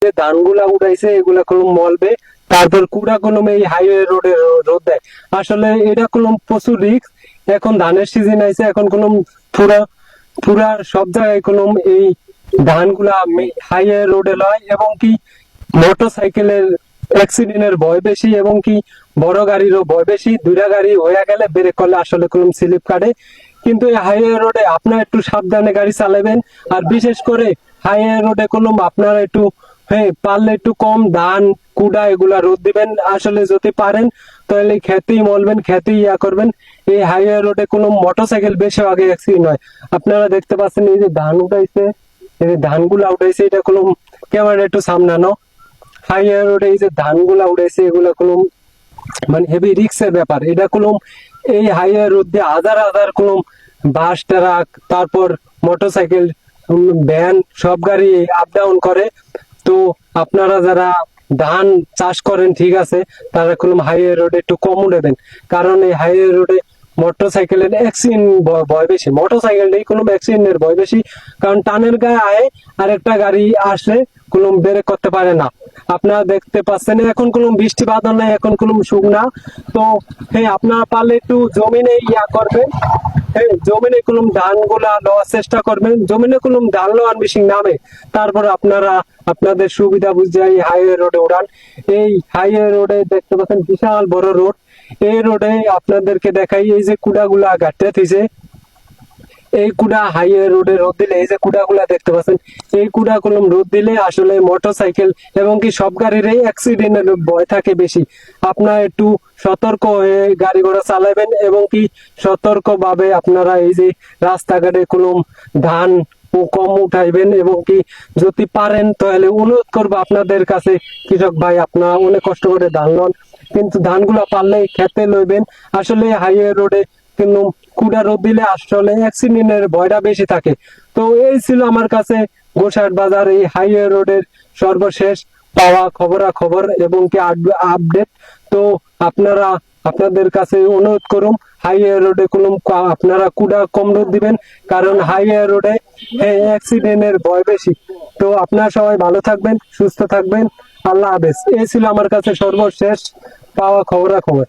যে ধানগুলা উঠাইছে এগুলা কলম মলবে, তারপর কুড়া কলম এই হাইওয়ে রোডে রোদ দেয়। আসলে এটা কলম প্রচুর রিস্ক। এখন ধানের সিজন আইছে, এখন কলম পুরা পুরা সব জায়গায় কলম এই ধানগুলা হাইওয়ে রোডে লয়, এবং কি মোটর সাইকেলের অ্যাক্সিডেন্টের ভয় বেশি, এবং কি বড় গাড়িরও ভয় বেশি। দুইটা গাড়ি হয়ে গেলে ব্রেক করলে আসলে কলম স্লিপ কাটে। কিন্তু এই হাইওয়ে রোডে আপনারা একটু সাবধানে গাড়ি চালাবেন। আর বিশেষ করে হাইওয়ে রোডে কলম আপনারা একটু, হ্যাঁ, পারলে একটু কম ধান কুড়া এগুলা রোদ দিবেন। আসলে যদি পারেন তাহলে খেতেই মলবেন, খেতেই ইয়া করবেন। এই হাইওয়ে রোডে কোনো মোটরসাইকেল বেশি আগে অ্যাক্সিডেন্ট হয়। আপনারা দেখতে পাচ্ছেন এই যে ধান উঠাইছে, এই যে ধানগুলা উঠাইছে, এটা কোনো ক্যামেরা একটু সামনানো। হাইওয়ে রোডে এই যে ধানগুলা উঠাইছে এগুলা কোনো মানে হেভি রিক্সের ব্যাপার। এটা কোনো এই হাইওয়ে রোড দিয়ে হাজার হাজার কোনো বাস ট্রাক, তারপর মোটরসাইকেল, ভ্যান, সব গাড়ি আপ ডাউন করে। তো আপনারা যারা ধান চাষ করেন ঠিক আছে, তারা কোনো হাইওয়ে রোডে একটু কম উঠাবেন। কারণ এই হাইওয়ে রোডে মোটরসাইকেলের অ্যাক্সিডেন্ট ভয় বেশি, মোটরসাইকেল নেই কোনো অ্যাক্সিডেন্টের ভয় বেশি। কারণ টানের গায়ে আয় আর একটা গাড়ি আসলে কোনো ব্রেক করতে পারে না। আপনারা দেখতে পাচ্ছেন এখন কোনো বৃষ্টি বাদল নাই, এখন কোনো শুকনা। তো হ্যাঁ, আপনারা পারলে একটু জমিনে ইয়া করবেন, হ্যাঁ, জমিনে কোনো ধান গুলা লওয়ার চেষ্টা করবেন। জমিনে কোনো ধান লোয়ার মেশিন নামে, তারপর আপনারা আপনাদের সুবিধা বুঝে এই হাইওয়ে রোডে উড়ান। এই হাইওয়ে রোডে দেখতে পাচ্ছেন বিশাল বড় রোড। এই রোডে আপনাদেরকে দেখাই, এই যে কুড়াগুলা গাঁটতে থিছে, এই কুড়া হাইওয়ে রোডে রোদ দিলে, এই যে কুড়াগুলা দেখতে পাচ্ছেন, এই কুড়া কলম রোদ দিলে আসলে মোটরসাইকেল এবং কি সব গাড়ির অ্যাক্সিডেন্টের ভয় থাকে বেশি। আপনারা একটু সতর্ক হয়ে গাড়ি ঘোড়া চালাবেন, এবং কি সতর্ক ভাবে আপনারা এই যে রাস্তাঘাটে কলম ধান ও কম উঠাইবেন। এবং কি যদি পারেন তাহলে অনুরোধ করবো আপনাদের কাছে, কৃষক ভাই আপনারা অনেক কষ্ট করে ধান লন, কিন্তু ধানগুলা পারলে খেতে লইবেন। আসলে হাইওয়ে রোডে কিন্তু কুড়া রোদ দিলে আসলে অ্যাক্সিডেন্টের ভয়টা বেশি থাকে। তো এই ছিল আমার কাছে গোসাইট বাজার এই হাইওয়ে রোডের সর্বশেষ পাওয়া খবর এবং কি আপডেট। তো আপনারা আপনাদের কাছে অনুরোধ করুন, হাইওয়ে রোডে কোনো আপনারা কুড়া কম রোদ দিবেন, কারণ হাইওয়ে রোডে অ্যাক্সিডেন্টের ভয় বেশি। তো আপনারা সবাই ভালো থাকবেন, সুস্থ থাকবেন। আল্লাহ হাফেজ। এই ছিল আমার কাছে সর্বশেষ পাওয়া খবর।